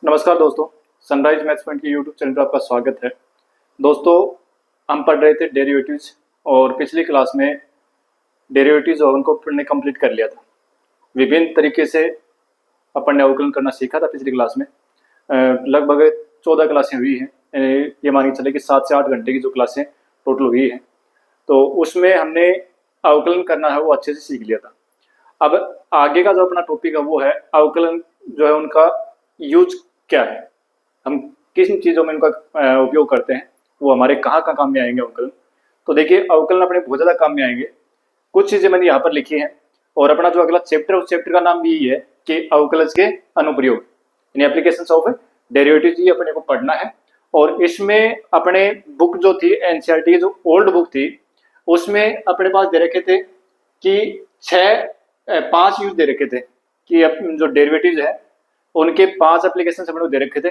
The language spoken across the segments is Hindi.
नमस्कार दोस्तों, सनराइज मैथ्स पॉइंट के यूट्यूब चैनल पर आपका स्वागत है। दोस्तों, हम पढ़ रहे थे डेरिवेटिव्स और पिछली क्लास में डेरिवेटिव्स और उनको पढ़ने कंप्लीट कर लिया था। विभिन्न तरीके से अपन ने अवकलन करना सीखा था पिछली क्लास में। लगभग 14 क्लासें हुई हैं। ये मानिए चले कि 7 से 8 घंटे की जो क्लासें टोटल हुई हैं, तो उसमें हमने अवकलन करना है वो अच्छे से सीख लिया था। अब आगे का जो अपना टॉपिक है वो है अवकलन जो है उनका यूज क्या है, हम किन चीज़ों में इनका उपयोग करते हैं, वो हमारे कहाँ कहाँ काम में आएंगे अवकलन। तो देखिए, अवकलन अपने बहुत ज़्यादा काम में आएंगे। कुछ चीज़ें मैंने यहाँ पर लिखी हैं और अपना जो अगला चैप्टर उस चैप्टर का नाम भी यही है कि अवकलन के अनुप्रयोग, यानी एप्लीकेशंस ऑफ डेरिवेटिव्स, ये अपने को पढ़ना है। और इसमें अपने बुक जो थी एनसीईआरटी की जो ओल्ड बुक थी उसमें अपने पास दे रखे थे कि 5 यूज दे रखे थे कि जो डेरिवेटिव्स है उनके 5 एप्लीकेशन अपने को दे रखे थे।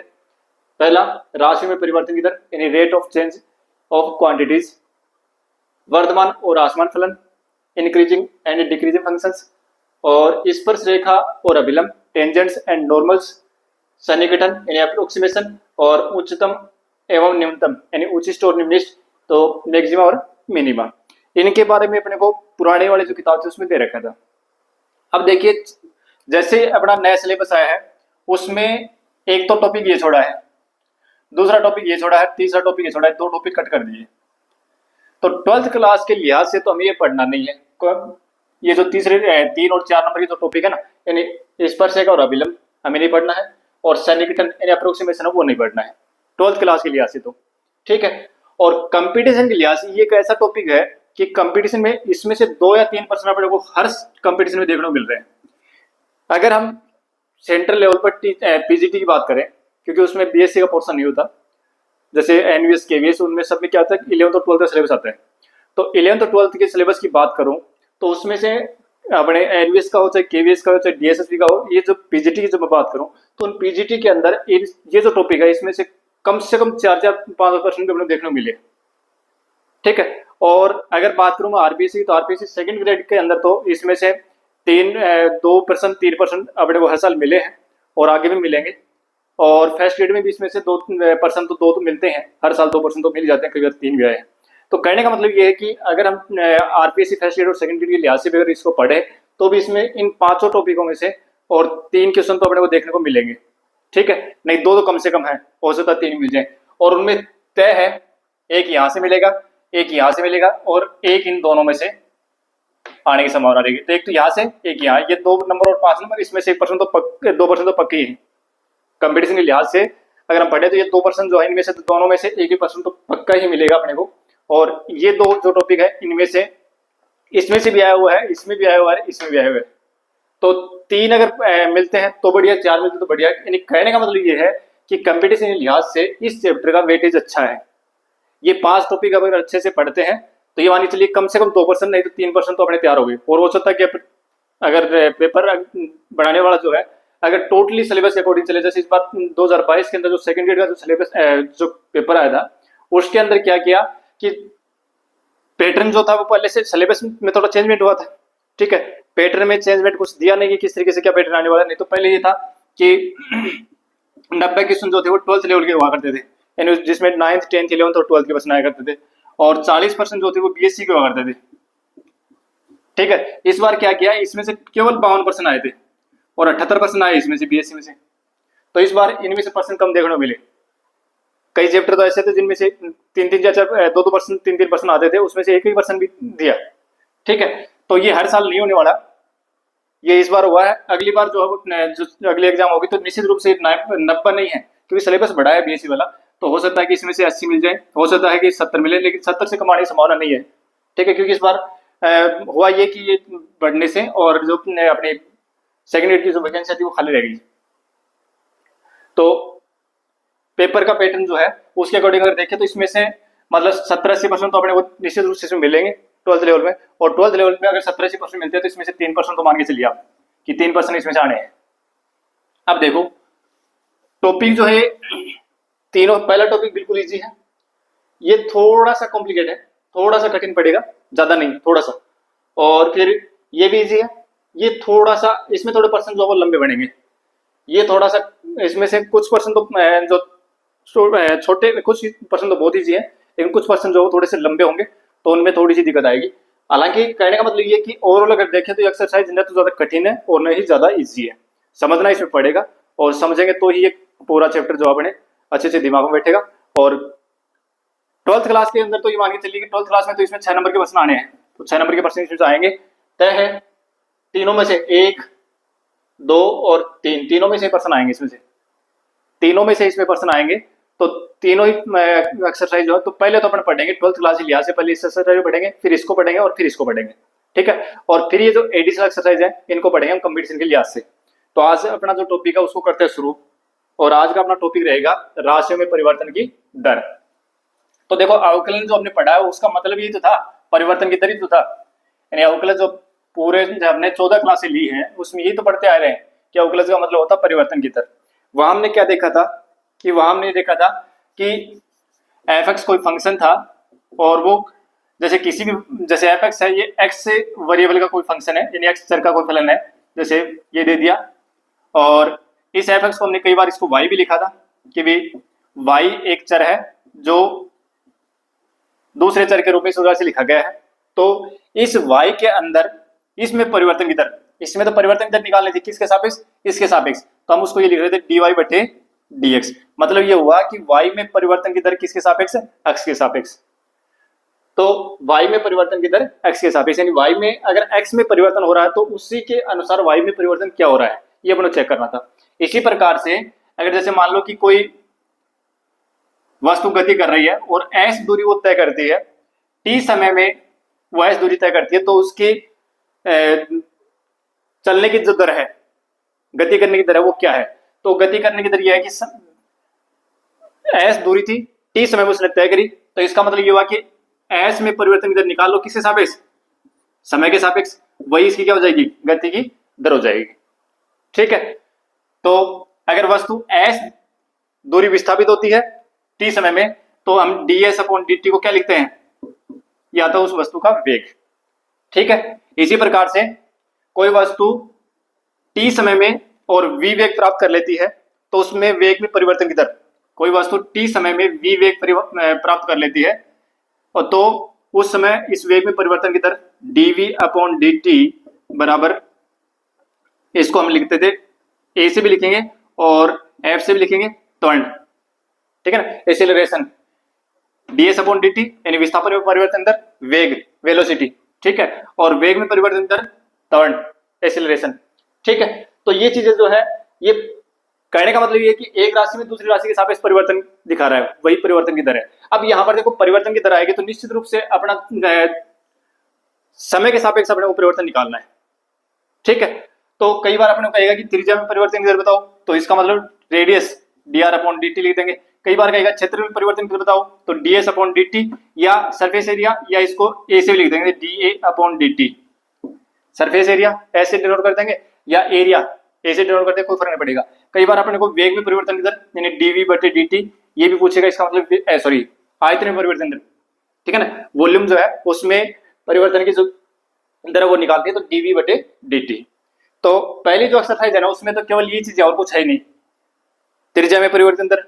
पहला, राशि में परिवर्तन की दर यानी rate of change of quantities, वर्धमान और आसमान फलन, इंक्रीजिंग एंड डिक्रीजिंग फंक्शंस, और स्पर्श रेखा और अभिलंब, टेंजेंट्स एंड नॉर्मल्स, सन्निकटन यानी अप्रोक्सीमेशन, और उच्चतम एवं न्यूनतम यानी उच्चिष्ट और निम्निष्ट, तो मैक्सिमा और मिनिमा। इनके बारे में अपने को पुराने वाले जो किताब थी उसमें दे रखा था। अब देखिए, जैसे अपना नया सिलेबस आया है उसमें एक तो टॉपिक ये छोड़ा है, दूसरा टॉपिक ये छोड़ा है, तीसरा टॉपिक ये छोड़ा है, 2 टॉपिक कट कर दिए। तो 12th क्लास के लिहाज से तो हमें ये पढ़ना नहीं है। ये जो 3 और 4 नंबर की जो टॉपिक है ना, यानी स्पर्शरेखा और अभिलंब हमें नहीं पढ़ना है, और सन्निकटन यानी अप्रोक्सीमेशन है वो नहीं पढ़ना है 12th क्लास के लिहाज से। तो ठीक है। और कंपटीशन के लिहाज से ये एक ऐसा टॉपिक है कि कंपटीशन में इसमें से 2 या 3% अपने को हर कंपटीशन में देखने को मिल रहे हैं। अगर हम सेंट्रल लेवल पर पीजीटी की बात करें, क्योंकि उसमें बीएससी का पोर्शन नहीं होता, जैसे एनवीएस केवीएस, उनमें सब में क्या आता है, 11th और 12th का सिलेबस आता है। तो 11th और 12th के सिलेबस की बात करूं तो उसमें से अपने एनवीएस का हो, चाहे केवीएस का हो, चाहे डीएसएसबी का हो, ये जो पीजीटी की जो मैं बात करूं तो उन पीजीटी के अंदर ये जो टॉपिक है इसमें से कम 4-5% अपने देखने को मिले। ठीक है। और अगर बात करूं मैं आरपीएससी, तो आरपीएससी सेकंड ग्रेड के अंदर तो इसमें से 3% अपने को हर साल मिले हैं और आगे भी मिलेंगे। और फर्स्ट ग्रेड में भी इसमें से 2% तो 2 तो मिलते हैं हर साल, 2% तो मिल जाते हैं, कई बार 3 भी आए हैं। तो कहने का मतलब ये है कि अगर हम आरपीएससी फर्स्ट ग्रेड और सेकंड ग्रेड के लिहाज से भी अगर इसको पढ़े तो भी इसमें इन 5 टॉपिकों में से और 3 क्वेश्चन तो अपने को देखने को मिलेंगे। ठीक है, नहीं 2 तो कम से कम है, हो सकता है 3 मिल जाए। और उनमें तय है, एक यहाँ से मिलेगा, एक यहाँ से मिलेगा, और एक इन दोनों में से आने की संभावना रहेगी। तो एक तो यहाँ से, एक यहाँ, ये 2 नंबर और 5 नंबर, इसमें से 1% तो 2% तो पक्की है। कंपटीशन के लिहाज से अगर हम पढ़े तो ये 2% जो है इनमें से तो दोनों में से 1% तो पक्का ही मिलेगा अपने को। और ये 2 जो टॉपिक है इनमें से, इसमें से भी आया हुआ है, इसमें भी आया हुआ है, इसमें भी आया हुआ है। तो 3 अगर मिलते हैं तो बढ़िया, 4 मिलते तो बढ़िया। यानी कहने का मतलब ये है कि कंपटीशन के लिहाज से इस चैप्टर का वेटेज अच्छा है। ये 5 टॉपिक अगर अच्छे से पढ़ते हैं तो ये मानिए चलिए कम से कम 2% नहीं तो 3% तो अपने तैयार हो गए। और हो सकता है कि अगर पेपर बनाने वाला जो है अगर टोटली सिलेबस के अकॉर्डिंग चले, जैसे इस बार 2022 के अंदर जो सेकंड ग्रेड का जो सिलेबस जो पेपर आया था उसके अंदर क्या किया कि पैटर्न जो था वो पहले से सिलेबस में थोड़ा चेंजमेंट हुआ था। ठीक है, पैटर्न में चेंजमेंट कुछ दिया नहीं कि किस तरीके से क्या पैटर्न आने वाला। नहीं तो पहले ये था कि 90 क्वेश्चन जो थे वो 12th लेवल के हुआ करते थे, यानी जिसमें 9th 10th 11th और 12th के क्वेश्चन आया करते थे, और 40% जो थे वो बीएससी के हुआ करते थे। ठीक है, इस बार क्या किया, इसमें से केवल 52% आए थे और 78% आए इसमें से बीएससी में से। तो इस बार इनमें से परसेंट कम देखने को मिले। कई चैप्टर तो ऐसे थे जिनमें से 2-2% 3% आते थे, उसमें से 1% भी दिया। ठीक है, तो ये हर साल नहीं होने वाला, ये इस बार हुआ है। अगली बार जो अगली एग्जाम होगी तो निश्चित रूप से 90 नहीं है, क्योंकि सिलेबस बड़ा है बीएससी वाला। तो हो सकता है कि इसमें से 80 मिल जाए, हो सकता है कि 70 मिले, लेकिन 70 से कम आने की संभावना नहीं है। ठीक है, क्योंकि इस बार हुआ ये कि ये बढ़ने से और जो अपनी सेकंड ग्रेड की जो वैकेंसी थी वो खाली रह गई। तो पेपर का पैटर्न जो है उसके अकॉर्डिंग अगर देखें तो इसमें से मतलब 70-80% तो अपने को निश्चित रूप से मिलेंगे 12th लेवल में। और 12th लेवल में अगर 70-80% मिलते हैं तो इसमें से 3% तो मान के चलिए आप कि 3% इसमें से आने हैं। अब देखो, टॉपिक जो है तीनों, पहला टॉपिक बिल्कुल इजी है, ये थोड़ा सा कॉम्प्लिकेट है, थोड़ा सा कठिन पड़ेगा, ज्यादा नहीं, थोड़ा सा। और फिर ये भी इजी है, ये थोड़ा सा, इसमें थोड़े परसेंट जो है वो लंबे बनेंगे। ये थोड़ा सा इसमें से कुछ परसेंट तो जो छोटे कुछ परसेंट तो बहुत ईजी है, लेकिन कुछ परसेंट जो थोड़े से लंबे होंगे तो उनमें थोड़ी सी दिक्कत आएगी। हालांकि कहने का मतलब ये कि ओवरऑल अगर देखें तो ये एक्सरसाइज न तो ज्यादा कठिन है और न ही ज्यादा ईजी है, समझना इसमें पड़ेगा और समझेंगे तो ही ये पूरा चैप्टर जो अपने अच्छे से दिमाग में बैठेगा। और 12th क्लास के अंदर तो ये मान के चलिए कि 12th क्लास में तो इसमें 6 नंबर के प्रश्न आने हैं, तो 6 नंबर के प्रश्न इसमें आएंगे तय है। तीनों में से 1, 2 और 3 तीनों में से प्रश्न आएंगे, इसमें से तीनों में से इसमें प्रश्न आएंगे। तो तीनों ही एक्सरसाइज जो है तो पहले तो अपन पढ़ेंगे 12th क्लास के लिहाज से, पहले इस एक्सरसाइज पढ़ेंगे, फिर इसको पढ़ेंगे और फिर इसको पढ़ेंगे, ठीक है। और फिर ये जो एडिशनल एक्सरसाइज है इनको पढ़ेंगे हम कंपटीशन के लिहाज से। तो आज अपना जो टॉपिक है उसको करते हैं शुरू, और आज का अपना टॉपिक रहेगा राशियों में परिवर्तन की दर। तो देखो अवकलन जो हमने पढ़ा है उसका मतलब ये तो था, परिवर्तन की दर ही तो था, यानी अवकलन जो पूरे हमने 14 क्लासे ली है उसमें यही तो पढ़ते आ रहे हैं कि अवकलन का मतलब होता परिवर्तन की दर। वहां हमने क्या देखा था कि वहां हमने देखा था कि एफ एक्स कोई फंक्शन था और वो जैसे किसी भी, जैसे एफ एक्स है ये एक्स से वेरिएबल का कोई फंक्शन है, यानी एक्स चर का कोई फलन है, जैसे ये दे दिया। और इस एफ एक्स को हमने कई बार इसको वाई भी लिखा था कि भी वाई एक चर है जो दूसरे चर के रूप में इस प्रकार से लिखा गया है। तो इस y के अंदर इसमें परिवर्तन की दर, इसमें तो परिवर्तन की दर निकालनी थी किसके सापेक्ष, इसके सापेक्ष, तो हम उसको ये लिख रहे थे dy बटे dx। मतलब ये हुआ कि y में परिवर्तन की दर किसके सापेक्ष है, x के सापेक्ष। तो y में परिवर्तन की दर x के सापेक्ष, यानी y में अगर x में परिवर्तन हो रहा है तो उसी के अनुसार y में परिवर्तन क्या हो रहा है ये अपने चेक करना था। इसी प्रकार से अगर जैसे मान लो कि कोई वस्तु गति कर रही है और s दूरी वो तय करती है, t समय में वो s दूरी तय करती है, तो उसकी चलने की जो दर है, गति करने की दर है वो क्या है। तो गति करने की दर ये है कि s दूरी थी, t समय में उसने तय करी, तो इसका मतलब ये हुआ कि s में परिवर्तन की दर निकाल लो किसके सापेक्ष, समय के सापेक्ष, वही इसकी क्या हो जाएगी, गति की दर हो जाएगी, ठीक है। तो अगर वस्तु s दूरी विस्थापित होती है t समय में तो हम ds अपॉन dt को क्या लिखते हैं, या तो उस वस्तु का वेग, ठीक है। इसी प्रकार से कोई वस्तु t समय में और v वेग प्राप्त कर लेती है तो उसमें वेग में परिवर्तन की दर, कोई वस्तु t समय में v वेग प्राप्त कर लेती है और तो उस समय इस वेग में परिवर्तन की दर dv अपॉन dt बराबर, इसको हम लिखते थे a से भी लिखेंगे और f से भी लिखेंगे त्वरण, ठीक है ना, एक्सेलरेशन, ds अपॉन dt यानी विस्थापन में परिवर्तन दर वेग, वेलोसिटी, ठीक है, और वेग में परिवर्तन दर त्वरण, एक्सेलरेशन, ठीक है। तो ये चीजें जो है, ये कहने का मतलब ये है कि एक राशि में दूसरी राशि के सापेक्ष परिवर्तन दिखा रहा है, वही परिवर्तन की दर है। अब यहाँ पर देखो परिवर्तन की दर आएगी तो निश्चित रूप से अपना समय के सापेक्ष अपने को परिवर्तन निकालना है, ठीक है। तो कई बार अपने को कहेगा कि त्रिज्या में परिवर्तन की दर बताओ, तो इसका मतलब रेडियस dr अपॉन dt लिख देंगे। कई बार कहेगा क्षेत्र में परिवर्तन की दर बताओ तो ds अपॉन dt, या सरफेस एरिया, या इसको a से भी लिख देंगे da upon dt, surface area ऐसे डिनोट कर देंगे या एरिया ऐसे डिनोट करते, कोई फर्क नहीं पड़ेगा। कई बार अपने को वेग में परिवर्तन की दर यानी dv बटे dt ये भी पूछेगा, इसका मतलब सॉरी आयतन में परिवर्तन दर, ठीक है ना, वॉल्यूम जो है उसमें परिवर्तन की जो दर वो निकालती है तो dv बटे dt। तो पहली जो एक्सरसाइज है ना उसमें तो केवल ये चीज और कुछ है नहीं, त्रिज्या में परिवर्तन दर,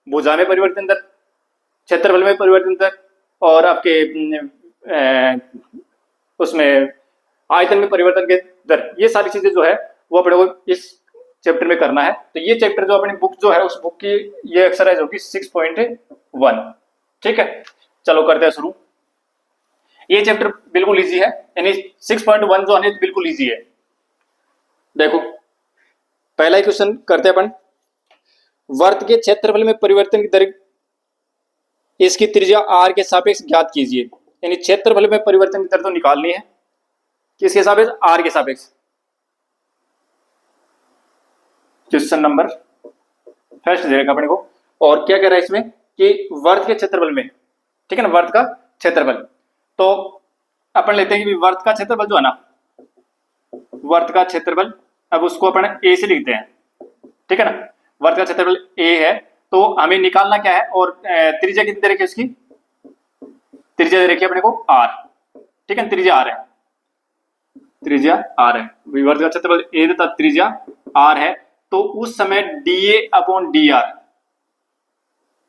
भुजा में परिवर्तन दर, क्षेत्रफल में परिवर्तन दर, और आपके उसमें आयतन में परिवर्तन के दर, ये सारी चीजें जो है वो अपने को इस चैप्टर में करना है। तो ये चैप्टर जो अपनी बुक जो है उस बुक की ये एक्सरसाइज होगी 6.1, ठीक है। चलो करते हैं शुरू। ये चैप्टर बिल्कुल इजी है, यानी 6.1 जो है बिल्कुल इजी है। देखो पहला ही क्वेश्चन करते हैं अपन, वर्त के क्षेत्रफल में परिवर्तन की दर इसकी त्रिज्या r के सापेक्ष ज्ञात कीजिए, यानी क्षेत्रफल में परिवर्तन की दर तो निकालनी है किसके सापेक्ष, r के सापेक्ष। क्वेश्चन नंबर फर्स्ट दे रखा अपने को, और क्या कह रहा है इसमें कि वर्त के क्षेत्रफल में, ठीक है ना, वर्त का क्षेत्रफल। तो अपन लेते हैं कि वर्त का क्षेत्रफल जो है ना, वर्त का क्षेत्रफल, अब उसको अपन a से लिखते हैं, ठीक है ना, वर्त का क्षेत्रफल a है, तो हमें निकालना क्या है, और त्रिज्या कितनी दे रखी है उसकी, त्रिज्या दे रखी है अपने को r, ठीक है, त्रिज्या r है, त्रिज्या r है, वर्त का क्षेत्रफल a तथा त्रिज्या r है। तो उस समय dA/dr।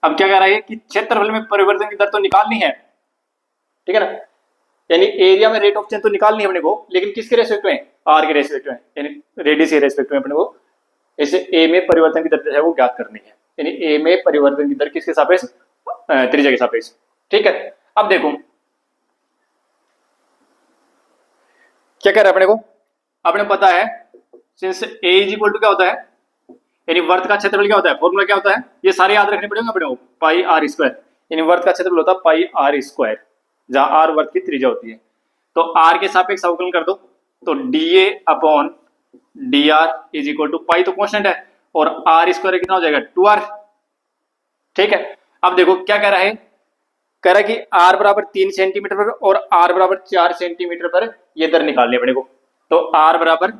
अब क्या कह रहा है कि क्षेत्रफल में परिवर्तन की दर तो निकालनी है, ठीक है ना, यानी एरिया में रेट ऑफ चेंज तो निकालनी है अपने को, लेकिन किसके रेस्पेक्ट में, आर के रेस्पेक्ट में, यानी रेडियस के रेस्पेक्ट में अपने को इसे ए में परिवर्तन की दर जो है वो ज्ञात करनी है, यानी ए में परिवर्तन की दर किसके सापेक्ष, त्रिज्या के सापेक्ष। ठीक है, अब देखो क्या कह रहा है अपने को, अपने पता है sine A is equal to क्या होता है, यानी वर्त का क्षेत्रफल क्या होता है, फॉर्मूला क्या होता है, ये सारे याद रखने पड़ेंगे अपने को, पाई आर स्क्वायर, यानी वर्त का क्षेत्रफल होता है पाई आर स्क्वायर, जहां आर वर्त की त्रिज्या होती है। तो आर के सापेक्ष अवकलन कर दो, तो dA/dr इज इक्वल टू पाई तो कांस्टेंट है, और आर स्क्वायर कितना हो जाएगा 2r। ठीक है, अब देखो क्या कह रहा है, कह रहा है कि r बराबर 3 सेंटीमीटर पर और r बराबर 4 सेंटीमीटर पर ये दर निकालनी है अपने को। तो r बराबर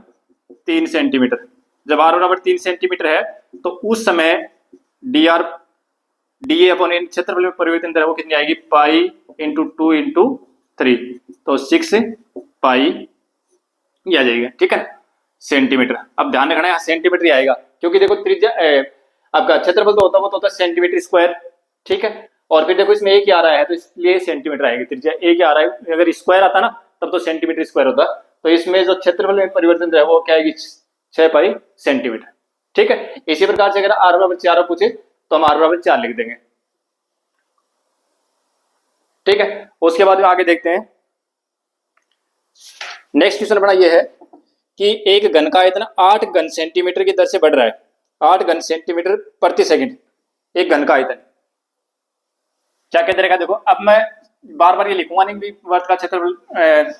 3 सेंटीमीटर, जब r बराबर 3 सेंटीमीटर है तो उस समय dA अपॉन एन क्षेत्रफल में परिवर्तन दर वो कितनी आएगी, पाई इंटू 2 इंटू 3, तो 6 पाई ये आ जाएगा। ठीक है, सेंटीमीटर। अब ध्यान रखना है सेंटीमीटर ही आएगा, क्योंकि देखो त्रिज्या आपका क्षेत्रफल तो होता है वो तो होता है सेंटीमीटर स्क्वायर। ठीक है, और फिर देखो इसमें एक ही आ रहा है तो इसलिए सेंटीमीटर आएगी, त्रिज्या एक ही आ रहा है, अगर स्क्वायर आता ना तब तो सेंटीमीटर स्क्वायर होता, तो इसमें जो क्षेत्रफल में परिवर्तन है वो क्या आएगी, 6 पाई सेंटीमीटर। ठीक है, इसी प्रकार से अगर r बराबर 4 पूछे तो हम r बराबर 4 लिख देंगे। ठीक है, उसके बाद में आगे देखते हैं, नेक्स्ट क्वेश्चन अपना ये है कि एक घन का आयतन 8 घन सेंटीमीटर की दर से बढ़ रहा है, 8 घन सेंटीमीटर प्रति सेकंड एक घन का आयतन। क्या कहते रहेगा, देखो अब मैं बार बार ये लिखूंगा नहीं, भी वर्त का क्षेत्रफल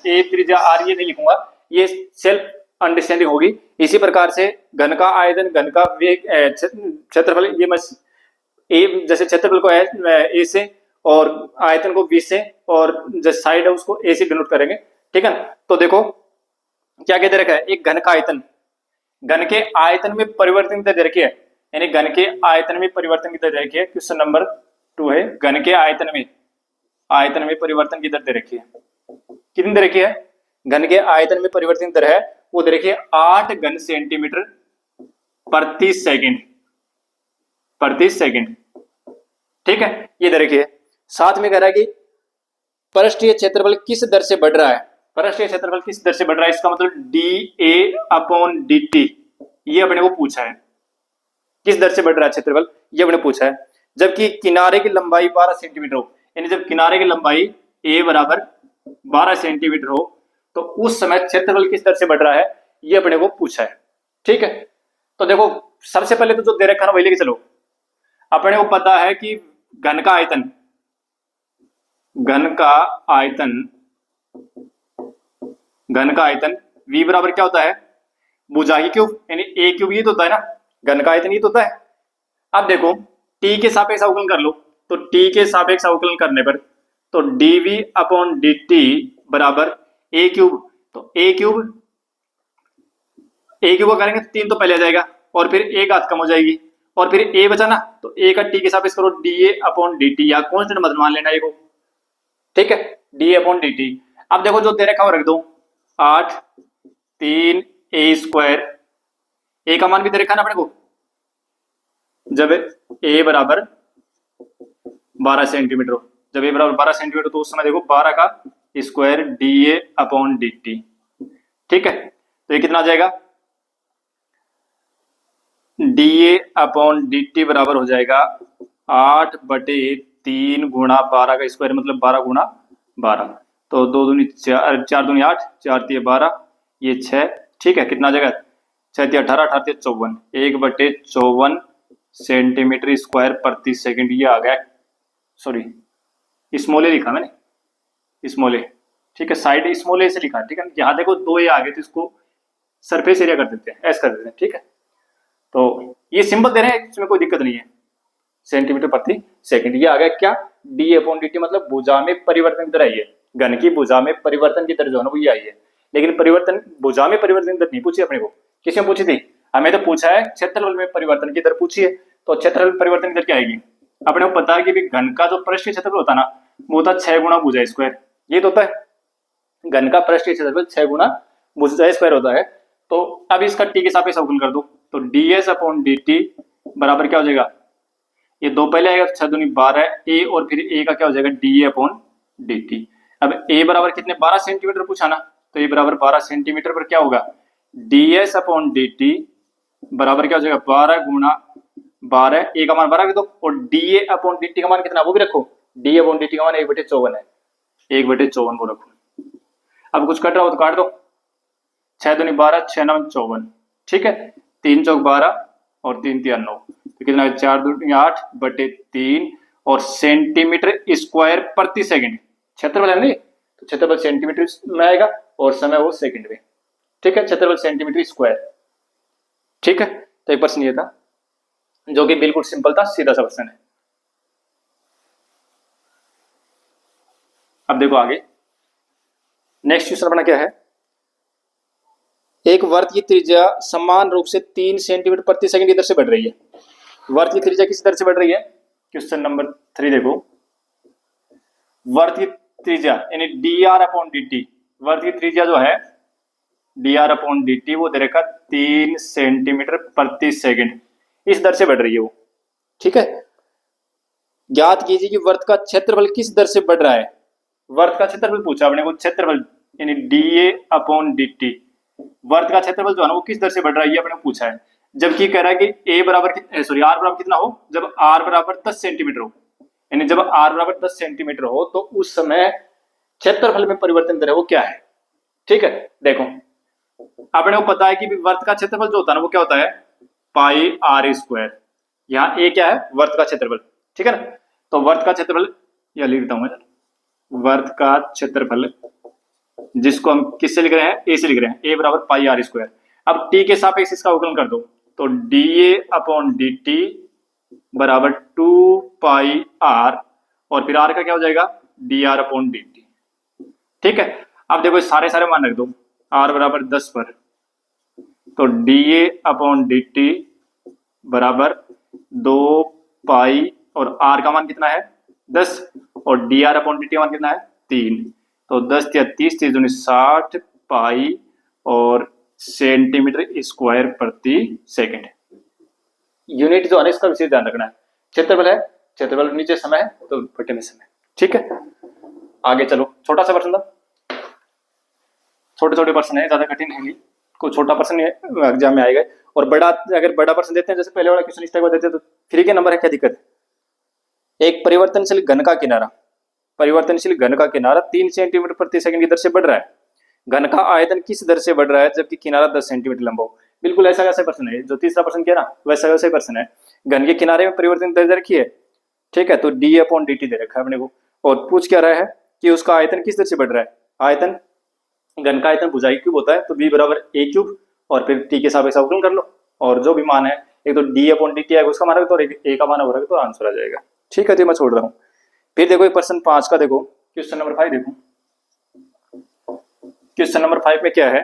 ए त्रिज्या आर ये नहीं लिखूंगा, ये सेल्फ अंडरस्टैंडिंग होगी। इसी प्रकार से घन का आयतन, घन का वेग, क्षेत्रफल, ये मैं ए जैसे क्षेत्रफल को ए से और आयतन को बी से और जो साइड है उसको ए से डिनोट करेंगे। ठीक है, तो देखो क्या कहते रखा है, एक घन का आयतन, घन के आयतन में परिवर्तन की दर रखी है, यानी घन के आयतन में परिवर्तन की दर रखी है। क्वेश्चन नंबर 2 है, घन के आयतन में परिवर्तन की दर दे रखी है, कितनी दे रखी है, घन के आयतन में परिवर्तन दर है वो दे रखी है 8 घन सेंटीमीटर प्रति सेकंड। ठीक है, ये दे रखी है। साथ में कह रहा है कि पृष्ठीय क्षेत्रफल किस दर से बढ़ रहा है, पृष्ठीय क्षेत्रफल किस दर से बढ़ रहा है, इसका मतलब dA/dt, ये अपने को पूछा है, किस दर से बढ़ रहा है क्षेत्रफल, ये अपने पूछा है। जबकि किनारे की लंबाई 12 सेंटीमीटर हो, यानी जब किनारे की लंबाई a बराबर 12 सेंटीमीटर हो तो उस समय क्षेत्रफल किस दर से बढ़ रहा है, ये अपने को पूछा है। ठीक है, तो देखो सबसे पहले तो जो दे रखा है वही लेके चलो। अपने को पता है कि घन का आयतन v बराबर क्या होता है, भुजा की क्यूब, यानी a क्यूब ये तो होता है ना, घन का आयतन ये तो होता है। अब देखो t के सापेक्ष अवकलन कर लो, तो t के सापेक्ष अवकलन करने पर तो dV/dt बराबर a क्यूब, तो a क्यूब को करेंगे तो 3 तो पहले आ जाएगा और फिर a घात कम हो जाएगी और फिर a बचा ना, तो a का t के सापेक्ष करो dA/dt, या कांस्टेंट मत मान लेना को। ठीक है, dA/dt। अब देखो जो दे रखा है रख दो, 8 3 a², a का मान भी दे रखा है ना अपने को, जब a बराबर 12 सेंटीमीटर हो, जब a बराबर 12 सेंटीमीटर तो उस समय देखो 12 का स्क्वायर dA/dt। ठीक है, तो ये कितना आ जाएगा, dA/dt बराबर हो जाएगा 8/3 गुणा 12 का स्क्वायर, मतलब 12 गुणा 12, तो 2 दूनी 4, 4 दूनी 8, 4 तिये 12, ये 6। ठीक है, कितना आ जाएगा, 6 तिये 18, 18 तिये 54, 1/54 सेंटीमीटर स्क्वायर प्रति सेकंड, ये आ गया, सॉरी स्मॉल ए लिखा मैंने, स्मॉल ए। ठीक है, साइड स्मॉल ए से लिखा। ठीक है, यहाँ देखो 2 ए आ गए तो इसको सरफेस एरिया कर देते हैं, ऐसा कर देते हैं। ठीक है, तो ये सिंबल दे रहे हैं, इसमें कोई दिक्कत नहीं है, सेंटीमीटर प्रति सेकंड, ये आ गया क्या, dA/dt, मतलब भुजा में परिवर्तन की दर आई है, घन की भुजा में परिवर्तन की दर जो है ना वो ये आई है। लेकिन भुजा में परिवर्तन की दर नहीं पूछी अपने को, किसमें पूछी थी, हमें तो पूछा है क्षेत्रफल में परिवर्तन की दर पूछी है, तो क्षेत्रफल परिवर्तन की दर क्या आएगी, अपने को पता है कि घन का जो पृष्ठीय क्षेत्रफल होता है ना वो होता है 6 गुणा भुजा स्क्वायर, ये तो होता है घन का पृष्ठीय क्षेत्रफल 6 गुणा भुजा स्क्वायर होता है। तो अब इसका t के सापेक्ष अवकलन कर दो, तो ds अपॉन dt बराबर क्या हो जाएगा, ये दो पहले आएगा तो 6 दूनी 12 ए और फिर ए का क्या हो जाएगा da अपॉन dt। अब a बराबर कितने 12 सेंटीमीटर पूछा ना, तो ये बराबर 12 सेंटीमीटर पर क्या होगा ds अपॉन dt बराबर क्या हो जाएगा 12 गुणा 12, ए का मान 12 दो और da अपॉन dt का मान कितना वो भी रखो, d अपॉन dt का मान 1/54 है, 1/54 को रखो। अब कुछ कट रहा हो तो काट दो, 6 दूनी 12 6 9 54, ठीक है, 3 चौक 12 और 3 3 9, तो कितना है 4 दूनी 8/3 और सेंटीमीटर स्क्वायर प्रति सेकंड, क्षेत्रफल है ना, तो क्षेत्रफल सेंटीमीटर में आएगा और समय वो सेकंड में, ठीक है, क्षेत्रफल सेंटीमीटर स्क्वायर, ठीक है। तो एक प्रश्न ये था जो कि बिल्कुल सिंपल था, सीधा सा क्वेश्चन है। अब देखो आगे नेक्स्ट क्वेश्चन अपना क्या है, एक वर्त की त्रिज्या समान रूप से 3 सेंटीमीटर प्रति सेकंड की दर से बढ़ रही है। वर्त की त्रिज्या किस दर से बढ़ रही है, क्वेश्चन नंबर 3 देखो, वर्त की त्रिज्या यानी dr अपॉन dt, वर्त की त्रिज्या जो है dr अपॉन dt वो दे रखा 3 सेंटीमीटर प्रति सेकंड, इस दर से बढ़ रही है वो, ठीक है। ज्ञात कीजिए कि वर्त का क्षेत्रफल किस दर से बढ़ रहा है। वर्त का क्षेत्रफल पूछा अपने को, क्षेत्रफल यानी da अपॉन dt, वर्त का क्षेत्रफल जो है ना वो किस दर से बढ़ रहा है ये अपने को पूछा है, जबकि कह रहा है कि a बराबर सॉरी r बराबर कितना हो, जब r बराबर 10 सेंटीमीटर हो, यानी जब r बराबर 10 सेंटीमीटर हो तो उस समय क्षेत्रफल में परिवर्तन दर है वो क्या है, ठीक है। देखो अपने को पता है कि वर्त का क्षेत्रफल जो होता है ना वो क्या होता है पाई r स्क्वायर, यहाँ a क्या है वर्त का क्षेत्रफल, ठीक है ना। तो वर्त का क्षेत्रफल या लिख देता हूं मैं, वर्त का क्षेत्रफल जिसको हम किससे लिख रहे हैं a से लिख रहे हैं, a बराबर पाई r स्क्वायर। अब t के सापेक्ष इसका अवकलन कर दो, तो da अपॉन dt बराबर 2 पाई r और फिर r का क्या हो जाएगा dr अपॉन dt, ठीक है। अब देखो सारे सारे मान रख दो, r बराबर 10 पर, तो da अपॉन dt बराबर 2 पाई और r का मान कितना है 10 और dr अपॉन dt का मान कितना है 3, तो 10 या 30 30 दूनी 60 पाई और सेंटीमीटर स्क्वायर प्रति सेकंड। यूनिट जो है इसका विशेष ध्यान रखना है, क्षेत्रफल है, क्षेत्रफल नीचे समय है तो बटे में समय, ठीक है। आगे चलो, छोटा सा प्रश्न था, छोटे छोटे प्रश्न है, ज्यादा कठिन है नहीं, कोई छोटा प्रश्न एग्जाम में आएगा, और बड़ा अगर बड़ा प्रश्न देते हैं जैसे पहले वाला क्वेश्चन इस टाइप का देते हैं तो फ्री के नंबर है, क्या दिक्कत है। एक परिवर्तनशील घन का किनारा, परिवर्तनशील घन का किनारा 3 सेंटीमीटर प्रति सेकंड की दर से बढ़ रहा है, घन का आयतन किस दर से बढ़ रहा है जबकि किनारा 10 सेंटीमीटर लंबा हो। बिल्कुल ऐसा कैसा प्रश्न है, जो तीसरा प्रश्न किया ना वैसा वैसा प्रश्न है, घन के किनारे में परिवर्तन दर दे रखी है, ठीक है, तो d अपॉन dt दे रखा है अपने को, और पूछ क्या रहा है कि उसका आयतन किस दर से बढ़ रहा है, आयतन घन का आयतन भुजाई क्यूब होता है, तो b बराबर a क्यूब और फिर t के सापेक्ष अवकलन कर लो, और जो भी मान है एक तो d अपॉन dt आएगा उसका मान रखो, तो एक a का मान हो रहा है तो आंसर आ जाएगा, ठीक है। तो मैं छोड़ रहा हूँ। फिर देखो प्रश्न 5 का देखो, क्वेश्चन नंबर 5 देखो, क्वेश्चन नंबर 5 में क्या है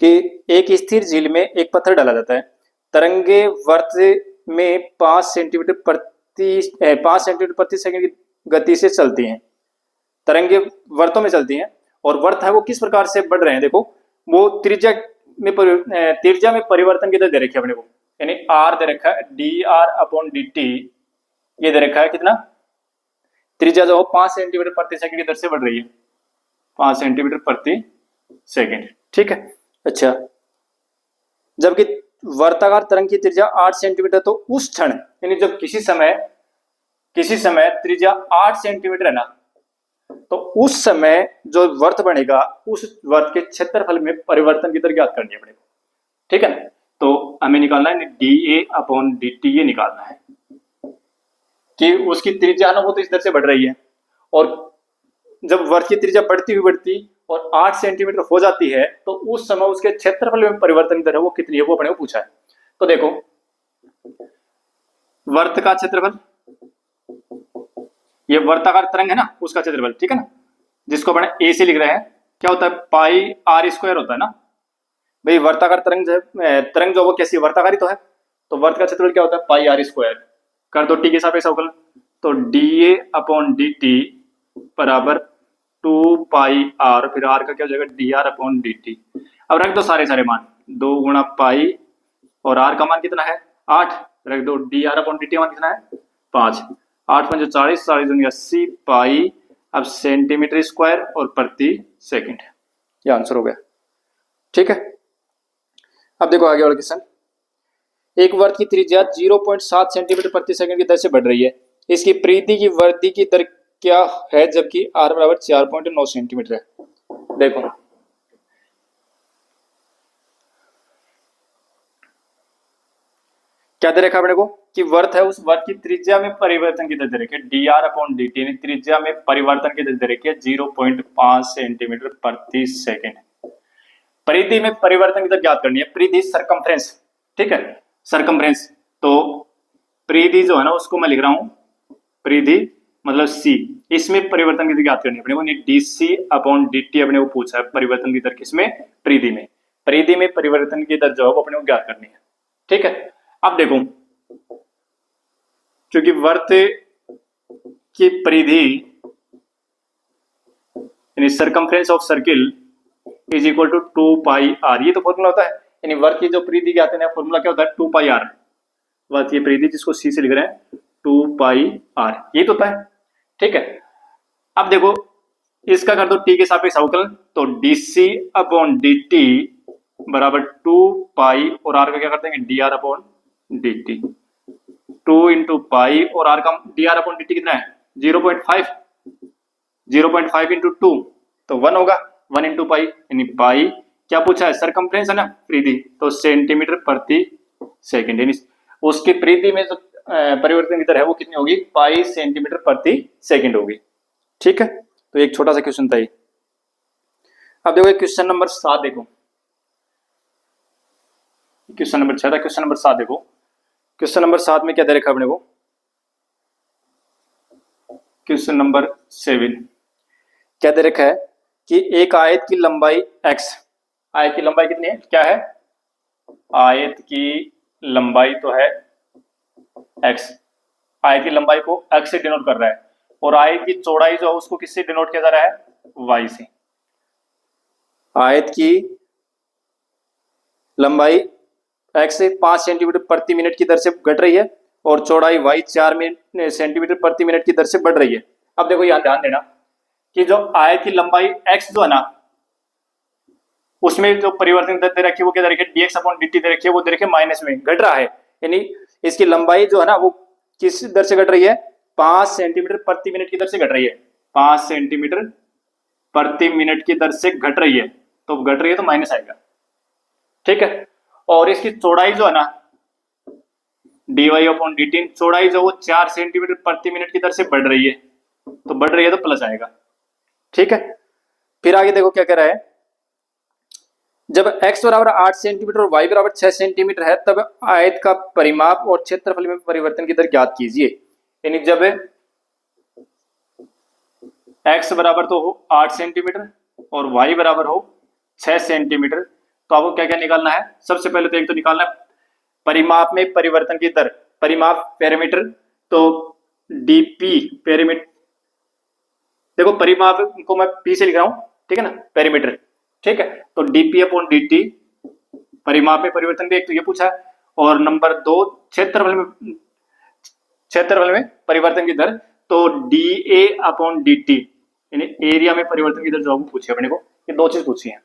कि एक स्थिर झील में एक पत्थर डाला जाता है, तरंगे वर्त में 5 सेंटीमीटर प्रति सेकंड की गति से चलती हैं, तरंगे वर्तों में चलती हैं और वर्त है वो किस प्रकार से बढ़ रहे हैं, देखो वो त्रिज्या में परिवर्तन की दर दे रखी है अपने को, यानी r दे रखा है dr अपॉन dt, ये दे रखा है कितना, त्रिज्या जो 5 सेंटीमीटर प्रति सेकंड की दर से बढ़ रही है, 5 सेंटीमीटर प्रति सेकंड, ठीक है। अच्छा, जबकि वर्ताकार तरंग की त्रिज्या 8 सेंटीमीटर, तो उस क्षण यानी जब किसी समय त्रिज्या 8 सेंटीमीटर है ना, तो उस समय जो वर्त बनेगा उस वर्त के क्षेत्रफल में परिवर्तन की दर ज्ञात करनी है अपने को, ठीक है ना। तो हमें निकालना है dA अपॉन dt, ये निकालना है कि उसकी त्रिज्या ना वो तो इस दर से बढ़ रही है, और जब वर्त की त्रिज्या बढ़ती और 8 सेंटीमीटर हो जाती है तो उस समय उसके क्षेत्रफल में परिवर्तन दर है वो कितनी है वो अपने को पूछा है। तो देखो वर्त का क्षेत्रफल, ये वर्ताकार तरंग है ना उसका क्षेत्रफल, ठीक है ना, जिसको अपने a से लिख रहे हैं, क्या होता है पाई r स्क्वायर होता है ना भाई, वर्ताकार तरंग जो वो कैसी वर्ताकारी तो है, तो वर्त का क्षेत्रफल क्या होता है पाई r स्क्वायर, कर दो t के सापेक्ष अवकलन, तो dA अपॉन dt बराबर 2 पाई r, फिर r का क्या हो जाएगा dr अपॉन dt। अब रख दो सारे मान, 2 गुणा पाई और आर का मान कितना है 8, रख दो, D R upon D T का मान कितना है 5, 8 पंजे 40, 40 दूनी 80 पाई, अब सेंटीमीटर स्क्वायर और प्रति सेकंड, ये आंसर हो गया। ठीक है, अब देखो आगे वाला क्वेश्चन। एक वर्ग की त्रिज्या 0.7 सेंटीमीटर प्रति सेकंड की दर से बढ़ रही है, इसकी परिधि की वृद्धि की दर क्या है जबकि r बराबर 4.9 सेंटीमीटर है। देखो क्या दे रखा अपने को कि वर्त है, उस वर्त की त्रिज्या में परिवर्तन की दर दे रखी है D R upon D T, त्रिज्या में परिवर्तन की दर दे रखी है 0.5 सेंटीमीटर प्रति सेकंड। परिधि में परिवर्तन की दर ज्ञात करनी है, परिधि सरकमफ्रेंस, ठीक है सरकमफ्रेंस, तो परिधि जो है ना उसको मैं लिख रहा हूं परिधि मतलब सी, इसमें परिवर्तन की दर ज्ञात करनी है अपने को, D C upon D T अपने को पूछा है परिवर्तन की दर किसमें, परिधि में, परिधि में परिवर्तन की दर जो है अपने को ज्ञात करनी है। ठीक है, अब देखो क्योंकि वर्त की परिधि यानी circumference of circle is equal to 2 pi R, ये तो फॉर्मूला होता है, यानी वर्त की जो परिधि के आते हैं फॉर्मूला क्या होता है 2 पाई आर, वर्त की परिधि जिसको सी से लिख रहे हैं 2 पाई आर, ये तो होता है। ठीक है, अब देखो इसका कर दो टी के सापेक्ष अवकलन, तो D C upon D T बराबर 2 पाई और आर का क्या करते हैं D R upon D T, 2 into pi और आर का D R upon D T कितना है 0.5, 0.5 इंटू 2 तो 1 होगा, 1 इंटू पाई यानी पाई क्या पूछा है सरकमफ्रेंस है ना परिधि, तो सेंटीमीटर प्रति सेकंड, यानी उसकी परिधि में जो परिवर्तन की दर है वो कितनी होगी पाई सेंटीमीटर प्रति सेकंड होगी। ठीक है, तो एक छोटा सा क्वेश्चन था ये। अब देखो क्वेश्चन नंबर 7 देखो, क्वेश्चन नंबर 6 था, क्वेश्चन नंबर 7 देखो, क्वेश्चन नंबर 7 में क्या दे रखा है अपने को, क्वेश्चन नंबर 7 क्या दे रखा है कि एक आयत की लंबाई x, आयत की लंबाई कितनी है क्या है, आयत की लंबाई तो है x, आयत की लंबाई को x से डिनोट कर रहा है और आयत की चौड़ाई जो है उसको किससे डिनोट किया जा रहा है y से। आयत की लंबाई x से 5 सेंटीमीटर प्रति मिनट की दर से घट रही है और चौड़ाई y 4 सेंटीमीटर प्रति मिनट की दर से बढ़ रही है। अब देखो यहां ध्यान देना कि जो आयत की लंबाई x जो है ना उसमें जो परिवर्तन दर दे रखी है वो क्या दे रखी है dx अपॉन dt दे रखी है, वो दे रखी है माइनस में, घट रहा है, यानी इसकी लंबाई जो है ना वो किस दर से घट रही है 5 सेंटीमीटर प्रति मिनट की दर से घट रही है, 5 सेंटीमीटर प्रति मिनट की दर से घट रही है, तो घट रही है तो माइनस आएगा। ठीक है, और इसकी चौड़ाई जो है ना dy अपॉन dt, चौड़ाई जो वो 4 सेंटीमीटर प्रति मिनट की दर से बढ़ रही है, तो बढ़ रही है तो प्लस आएगा। ठीक है, फिर आगे देखो क्या कह रहा है, जब x बराबर 8 सेंटीमीटर और y बराबर 6 सेंटीमीटर है तब आयत का परिमाप और क्षेत्रफल में परिवर्तन की दर ज्ञात कीजिए। यानी जब x बराबर तो हो 8 सेंटीमीटर और y बराबर हो 6 सेंटीमीटर, तो आपको क्या क्या निकालना है, सबसे पहले तो एक तो निकालना है परिमाप में परिवर्तन की दर, परिमाप पैरामीटर, तो dp पैरामीटर, देखो परिमाप को मैं p से लिख रहा हूं, ठीक है ना पैरामीटर, ठीक है, तो dp अपॉन dt परिमाप में परिवर्तन भी एक तो ये पूछा है, और नंबर 2 क्षेत्रफल में परिवर्तन की दर, तो dA अपॉन dt यानी एरिया में परिवर्तन की दर जो पूछी अपने को, ये 2 चीज पूछी है।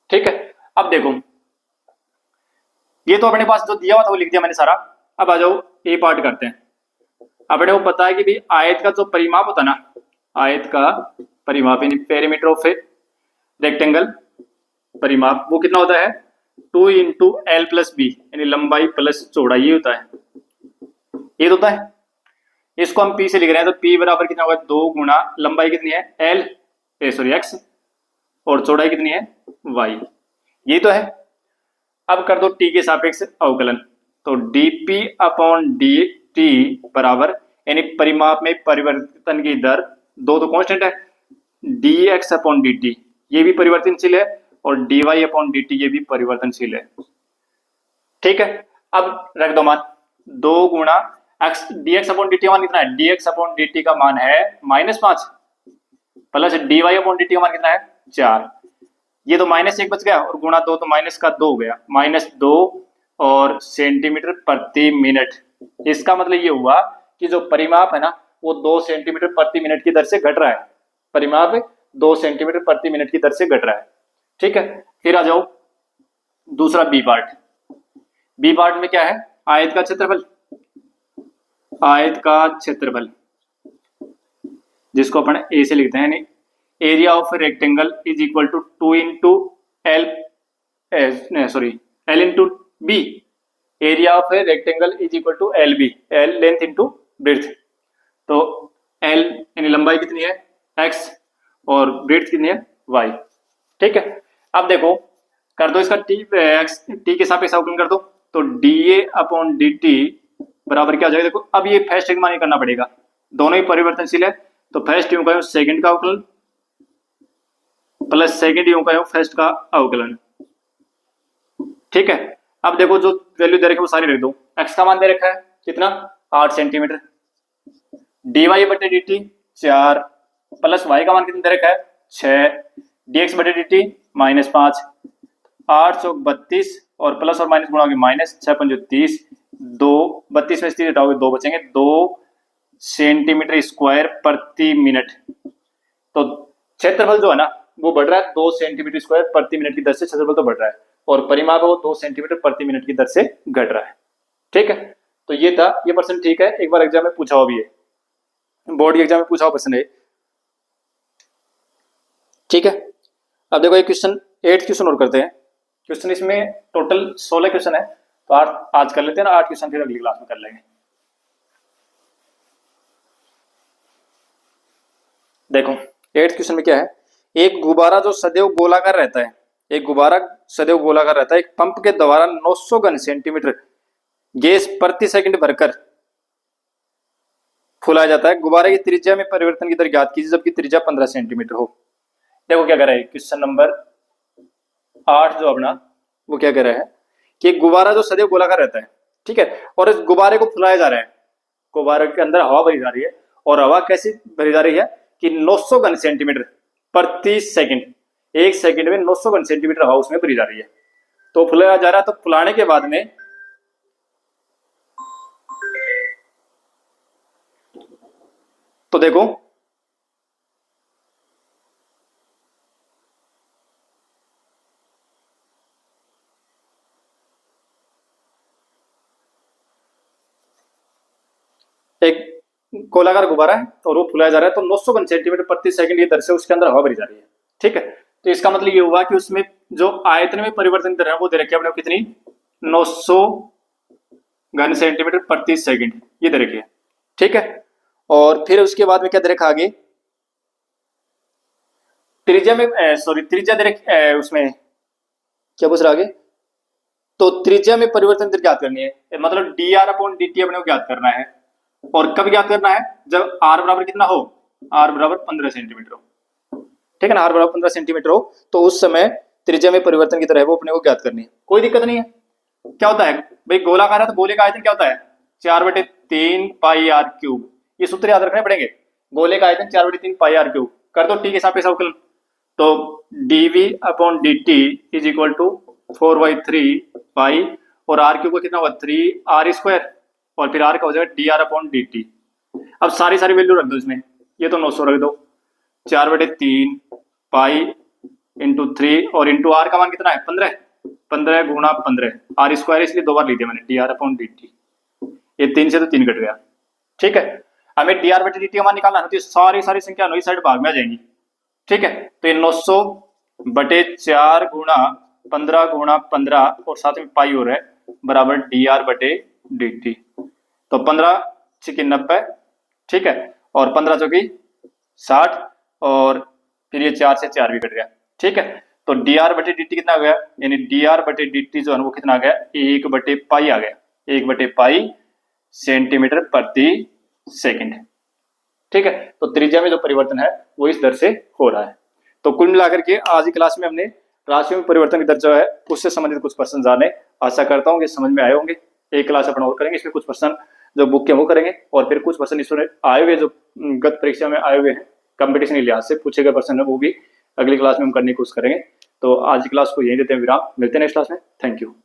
ठीक है, अब देखो ये तो अपने पास जो दिया हुआ था वो लिख दिया मैंने सारा, अब आ जाओ ए पार्ट करते हैं। अपने को पता है कि भाई आयत का जो परिमाप होता है ना, आयत का परिमाप यानी पेरीमीटर ऑफ ए रेक्टेंगल परिमाप वो कितना होता है 2 इंटू एल प्लस बी यानी लंबाई प्लस चौड़ाई, ये होता है, ये होता है। इसको हम p से लिख रहे हैं, तो p बराबर कितना होगा 2 गुना लंबाई कितनी है l x और चौड़ाई कितनी है y, ये तो है। अब कर दो t के सापेक्ष अवकलन, तो dp अपॉन dt बराबर यानी परिमाप में परिवर्तन की दर, 2 तो कांस्टेंट है, dx अपॉन dt ये भी परिवर्तनशील है और dy अपॉन dt ये भी परिवर्तनशील है। ठीक है, अब रख दो मान 2 गुणा x dx अपॉन dt का मान कितना है, dx अपॉन dt का मान है -5 प्लस dy अपॉन dt का मान कितना है 4, ये तो -1 बच गया और गुणा 2 तो -2 हो गया, -2 और सेंटीमीटर प्रति मिनट। इसका मतलब ये हुआ कि जो परिमाप है ना वो 2 सेंटीमीटर प्रति मिनट की दर से घट रहा है। परिमाप 2 सेंटीमीटर प्रति मिनट की दर से घट रहा है। ठीक है, फिर आ जाओ दूसरा बी पार्ट। बी पार्ट में क्या है, आयत का क्षेत्रफल। आयत का क्षेत्रफल जिसको अपन ए से लिखते हैं, यानी area of rectangle is equal to 2 into L L into B. Area of a rectangle is equal to L B, L length into breadth. तो एल यानी लंबाई कितनी है x और ब्रेड्थ कितनी है y। ठीक है, अब देखो कर दो इसका टी के सापेक्ष अवकलन कर दो, तो dA अपॉन dt बराबर क्या हो जाएगा। देखो अब ये फर्स्ट यूं मान करना पड़ेगा, दोनों ही परिवर्तनशील है, तो फर्स्ट यूं का यूं सेकंड का अवकलन प्लस सेकंड यूं का यूं फर्स्ट का अवकलन। ठीक है, अब देखो जो वैल्यू दे रखी है वो सारी रख दो। x का मान दे रखा है कितना 8 सेंटीमीटर, dy बटे dt 4 प्लस y का मान कितना दे रखा है 6, dx बटे dt -5, 8 चौक 32 और प्लस और माइनस गुणा होगी माइनस 6 पंजे 30, 2 32 में 30 हटाओगे 2 बचेंगे, 2 सेंटीमीटर स्क्वायर प्रति मिनट। तो क्षेत्रफल जो है ना वो बढ़ रहा है 2 सेंटीमीटर स्क्वायर प्रति मिनट की दर से, क्षेत्रफल तो बढ़ रहा है और परिमाप है वो 2 सेंटीमीटर प्रति मिनट की दर से घट रहा है। ठीक है, तो ये था, ये प्रश्न ठीक है, एक बार एग्जाम में पूछा हुआ भी है, बोर्ड एग्जाम में पूछा हुआ प्रश्न है। ठीक है, अब देखो एक क्वेश्चन 8 क्वेश्चन और करते हैं। क्वेश्चन इसमें टोटल 16 क्वेश्चन है, तो आज कर लेते हैं ना 8 क्वेश्चन, फिर अगली क्लास में कर लेंगे। देखो 8 क्वेश्चन में क्या है, एक गुब्बारा जो सदैव गोलाकार रहता है, एक गुब्बारा सदैव गोलाकार रहता है, एक पंप के द्वारा 900 घन सेंटीमीटर गैस प्रति सेकंड भरकर फुलाया जाता है। गुब्बारे की त्रिज्या में परिवर्तन की दर ज्ञात कीजिए जबकि त्रिज्या 15 सेंटीमीटर हो। देखो क्या कर रहा है क्वेश्चन नंबर 8 जो अपना वो क्या कह रहा है कि गुब्बारा जो सदैव गोलाकार रहता है, ठीक है, और इस गुब्बारे को फुलाया जा रहा है, गुब्बारे के अंदर हवा भरी जा रही है और हवा कैसी भरी जा रही है कि 900 घन सेंटीमीटर प्रति सेकंड, एक सेकंड में 900 घन सेंटीमीटर हवा उसमें भरी जा रही है। तो फुलाया जा रहा है, तो फुलाने के बाद में तो देखो एक गोलाकार गुब्बारा है और वो फुलाया जा रहा है, तो 900 घन सेंटीमीटर प्रति सेकंड ये दर से उसके अंदर हवा भरी जा रही है। ठीक है, तो इसका मतलब ये हुआ कि उसमें जो आयतन में परिवर्तन दर है वो दे रखी है अपने कितनी 900 घन सेंटीमीटर प्रति सेकंड, ये दे रखी है। ठीक है, और फिर उसके बाद में क्या दे रखा आगे, त्रिज्या में त्रिज्या दे रखी उसमें क्या पूछ रहा आगे, तो त्रिज्या में परिवर्तन दर ज्ञात करनी है, मतलब dr अपॉन dt अपने को ज्ञात करना है। और कब ज्ञात करना है, जब r बराबर कितना हो, r बराबर 15 सेंटीमीटर हो। ठीक है ना, r बराबर 15 सेंटीमीटर हो तो उस समय त्रिज्या में परिवर्तन की तरह वो अपने को ज्ञात करनी है। कोई दिक्कत नहीं है। क्या होता है भाई, गोलाकार है तो गोले का आयतन क्या होता है 4/3 पाई r क्यूब, ये सूत्र याद रखने पड़ेंगे। गोले का आयतन 4/3 पाई r क्यूब, कर दो टी के सापेक्ष अवकलन, तो dv upon dt is equal to 4/3 pi और r क्यूब को कितना होगा 3r स्क्वायर और फिर r का हो जाएगा dr अपॉन dt। अब सारी वैल्यू रख दो इसमें, ये तो 900 रख दो, 4/3 पाई इंटू 3 और इंटू r का मान कितना है 15 गुणा 15 r स्क्वायर, इसलिए 2 बार लिख दिया मैंने dr अपॉन dt। ये 3 से तो 3 कट गया। ठीक है, हमें dr बटे dt का मान निकालना है, तो सारी संख्या इस साइड भाग में आ जाएंगी। ठीक है, तो ये 900 बटे 4 गुणा 15 गुणा 15 और साथ में पाई हो रहा है बराबर dr बटे dt। तो 15 छिके 90, ठीक है, और 15 चौकी 60 और फिर ये 4 से 4 भी कट गया। ठीक है, तो dr बटे dt कितना आ गया, यानी dr बटे dt जो है वो कितना आ गया 1 बटे पाई आ गया, 1 बटे पाई सेंटीमीटर प्रति सेकंड। ठीक है, तो त्रिज्या में जो परिवर्तन है वो इस दर से हो रहा है। तो कुल मिलाकर के आज की क्लास में हमने राशियों में परिवर्तन की दर जो है उससे संबंधित कुछ प्रश्न जाने, आशा करता हूँ कि समझ में आए होंगे। एक क्लास अपन और करेंगे, इसमें कुछ प्रश्न जो बुक के वो करेंगे और फिर कुछ प्रश्न इसमें आए हुए जो गत परीक्षा में आए हुए हैं कंपटीशन के लिहाज से पूछे गए प्रश्न है वो भी अगली क्लास में हम करने की कोशिश करेंगे। तो आज की क्लास को यहीं देते हैं विराम, मिलते हैं नेक्स्ट क्लास में। Thank you.